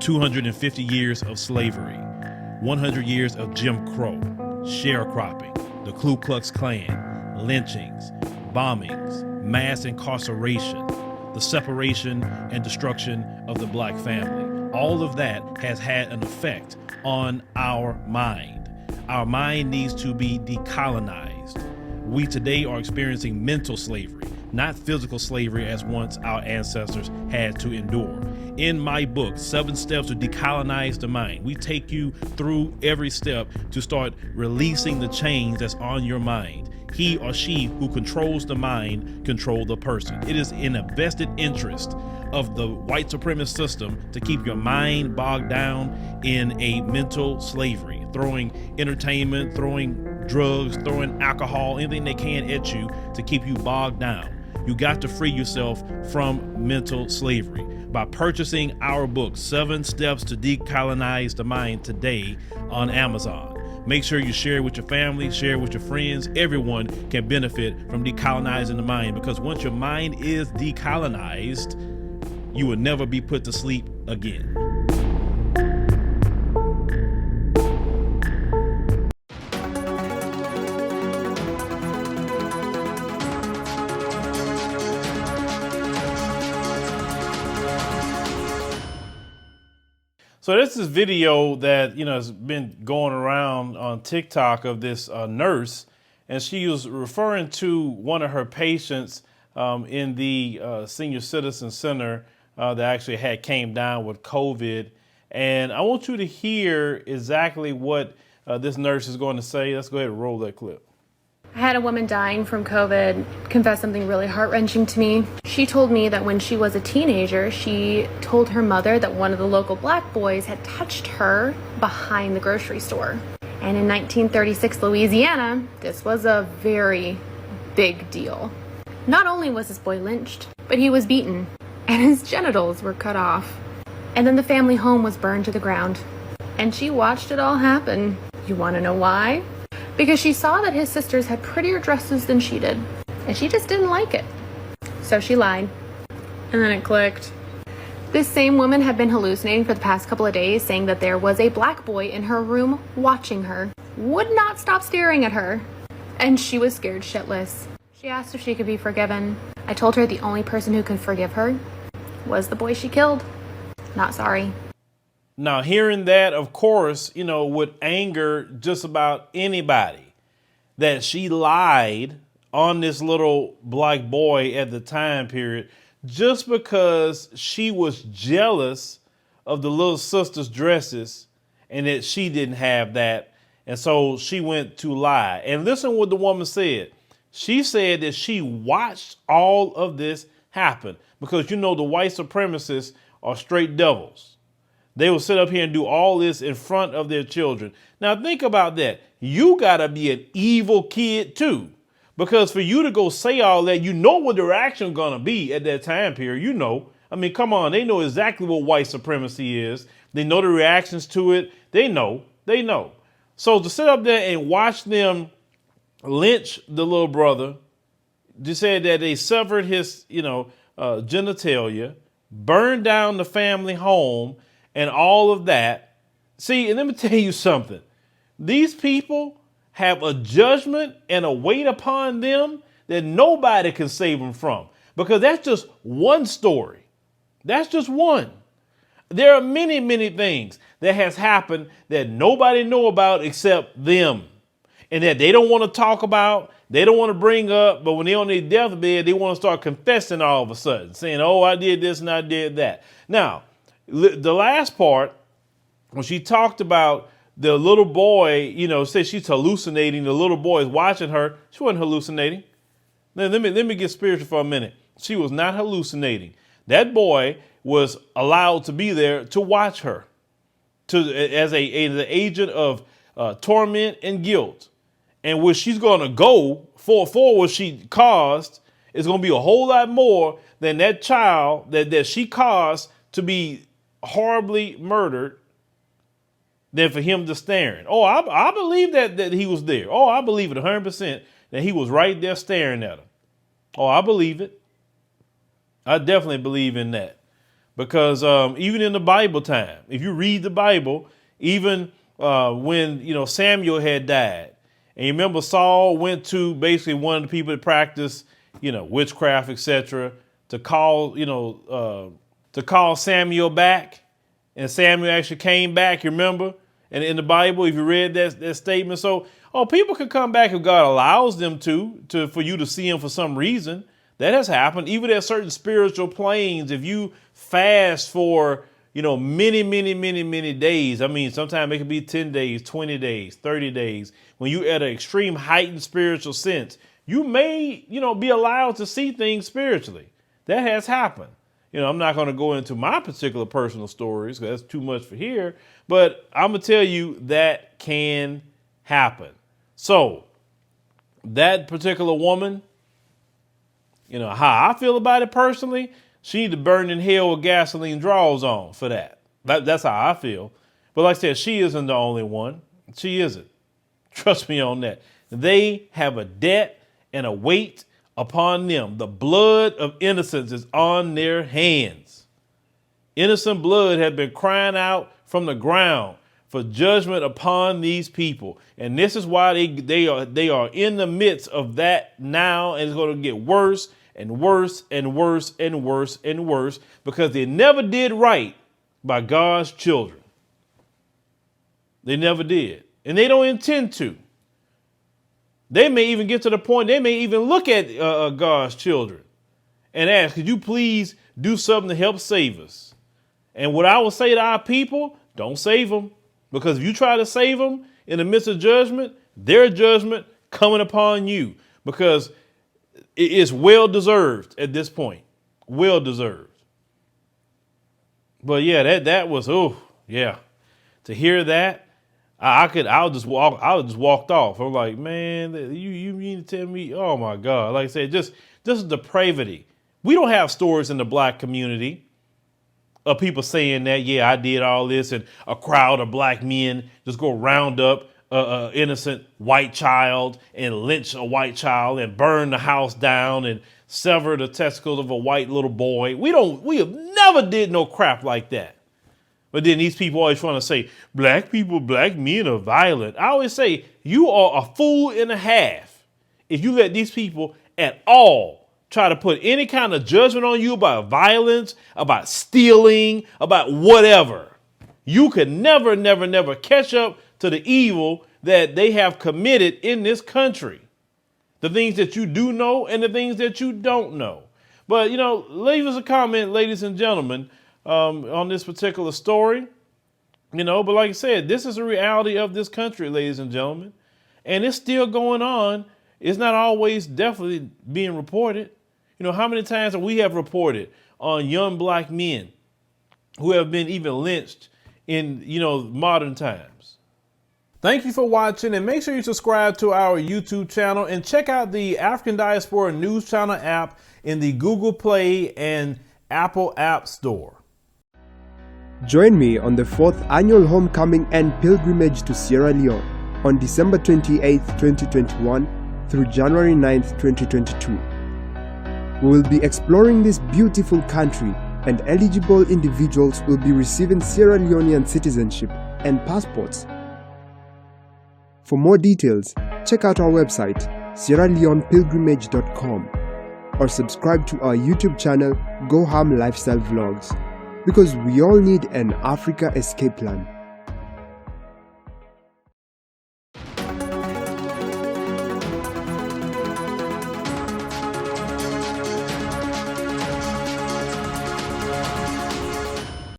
250 years of slavery, 100 years of Jim Crow, sharecropping, the Ku Klux Klan, lynchings, bombings, mass incarceration, the separation and destruction of the black family. All of that has had an effect on our mind. Our mind needs to be decolonized. We today are experiencing mental slavery, not physical slavery as once our ancestors had to endure. In my book, 7 Steps to Decolonize the Mind, we take you through every step to start releasing the chains that's on your mind. He or she who controls the mind control the person. It is in a vested interest of the white supremacist system to keep your mind bogged down in a mental slavery, throwing entertainment, throwing drugs, throwing alcohol, anything they can at you to keep you bogged down. You got to free yourself from mental slavery by purchasing our book, 7 Steps to Decolonize the Mind, today on Amazon. Make sure you share it with your family, share it with your friends. Everyone can benefit from decolonizing the mind, because once your mind is decolonized, you will never be put to sleep again. So this is video that, has been going around on TikTok of this nurse, and she was referring to one of her patients in the senior citizen center that actually came down with COVID. And I want you to hear exactly what this nurse is going to say. Let's go ahead and roll that clip. I had a woman dying from COVID confess something really heart-wrenching to me. She told me that when she was a teenager, she told her mother that one of the local black boys had touched her behind the grocery store. And in 1936 Louisiana, this was a very big deal. Not only was this boy lynched, but he was beaten and his genitals were cut off. And then the family home was burned to the ground. And she watched it all happen. You want to know why? Because she saw that his sisters had prettier dresses than she did, and she just didn't like it. So she lied. And then it clicked. This same woman had been hallucinating for the past couple of days, saying that there was a black boy in her room watching her, would not stop staring at her, and she was scared shitless. She asked if she could be forgiven. I told her the only person who could forgive her was the boy she killed. Not sorry. Now, hearing that, of course, would anger just about anybody, that she lied on this little black boy at the time period just because she was jealous of the little sister's dresses and that she didn't have that. And so she went to lie. And listen what the woman said. She said that she watched all of this happen because, the white supremacists are straight devils. They will sit up here and do all this in front of their children. Now think about that. You gotta be an evil kid too, because for you to go say all that, what the reaction gonna be at that time period. I mean, come on, they know exactly what white supremacy is. They know the reactions to it. They know. So to sit up there and watch them lynch the little brother, they said that they severed his, genitalia, burned down the family home, and all of that. See, and let me tell you something. These people have a judgment and a weight upon them that nobody can save them from, because that's just one story. That's just one. There are many, many things that has happened that nobody know about except them, and that they don't want to talk about, they don't want to bring up, but when they're on their deathbed, they want to start confessing all of a sudden, saying, oh, I did this and I did that. Now, the last part, when she talked about the little boy, said she's hallucinating, the little boy is watching her. She wasn't hallucinating. Now, let me get spiritual for a minute. She was not hallucinating. That boy was allowed to be there to watch her, as an agent of torment and guilt. And what she's going to go for what she caused is going to be a whole lot more than that child that she caused to be horribly murdered than for him just staring. Oh, I believe that he was there. Oh, I believe it 100% that he was right there staring at her. Oh, I believe it. I definitely believe in that. because even in the Bible time, if you read the Bible, even when, Samuel had died, and you remember Saul went to basically one of the people that practice, witchcraft, etc., to call Samuel back, and Samuel actually came back. You remember, and in the Bible, if you read that statement, so people can come back if God allows them for you to see him for some reason. That has happened. Even at certain spiritual planes, if you fast for many, many, many, many days. I mean, sometimes it could be 10 days, 20 days, 30 days. When you at an extreme heightened spiritual sense, you may, be allowed to see things spiritually. That has happened. I'm not going to go into my particular personal stories because that's too much for here, but I'm going to tell you that can happen. So that particular woman, how I feel about it personally, she need to burn in hell with gasoline draws on for that. That's how I feel. But like I said, she isn't the only one. She isn't. Trust me on that. They have a debt and a weight upon them. The blood of innocence is on their hands. Innocent blood has been crying out from the ground for judgment upon these people. And this is why they are in the midst of that now, and it's going to get worse and worse and worse and worse and worse because they never did right by God's children. They never did. And they don't intend to. They may even get to the point, they may even look at God's children and ask, could you please do something to help save us? And what I will say to our people, don't save them. Because if you try to save them in the midst of judgment, their judgment coming upon you. Because it is well deserved at this point. Well deserved. But yeah, that was, to hear that, I just walked off. I'm like, man, you mean to tell me, oh my God. Like I said, this is depravity. We don't have stories in the black community of people saying that, yeah, I did all this, and a crowd of black men just go round up an innocent white child and lynch a white child and burn the house down and sever the testicles of a white little boy. We have never did no crap like that. But then these people always want to say, black men are violent. I always say, you are a fool and a half if you let these people at all try to put any kind of judgment on you about violence, about stealing, about whatever. You can never catch up to the evil that they have committed in this country. The things that you do know and the things that you don't know. But, leave us a comment, ladies and gentlemen, on this particular story. But like I said, this is a reality of this country, ladies and gentlemen. And it's still going on. It's not always definitely being reported. How many times we have reported on young black men who have been even lynched in, modern times. Thank you for watching, and make sure you subscribe to our YouTube channel and check out the African Diaspora News Channel app in the Google Play and Apple App Store. Join me on the 4th annual Homecoming and Pilgrimage to Sierra Leone on December 28, 2021 through January 9, 2022. We will be exploring this beautiful country, and eligible individuals will be receiving Sierra Leonean citizenship and passports. For more details, check out our website, sierraleonepilgrimage.com, or subscribe to our YouTube channel, Go Ham Lifestyle Vlogs, because we all need an Africa escape plan.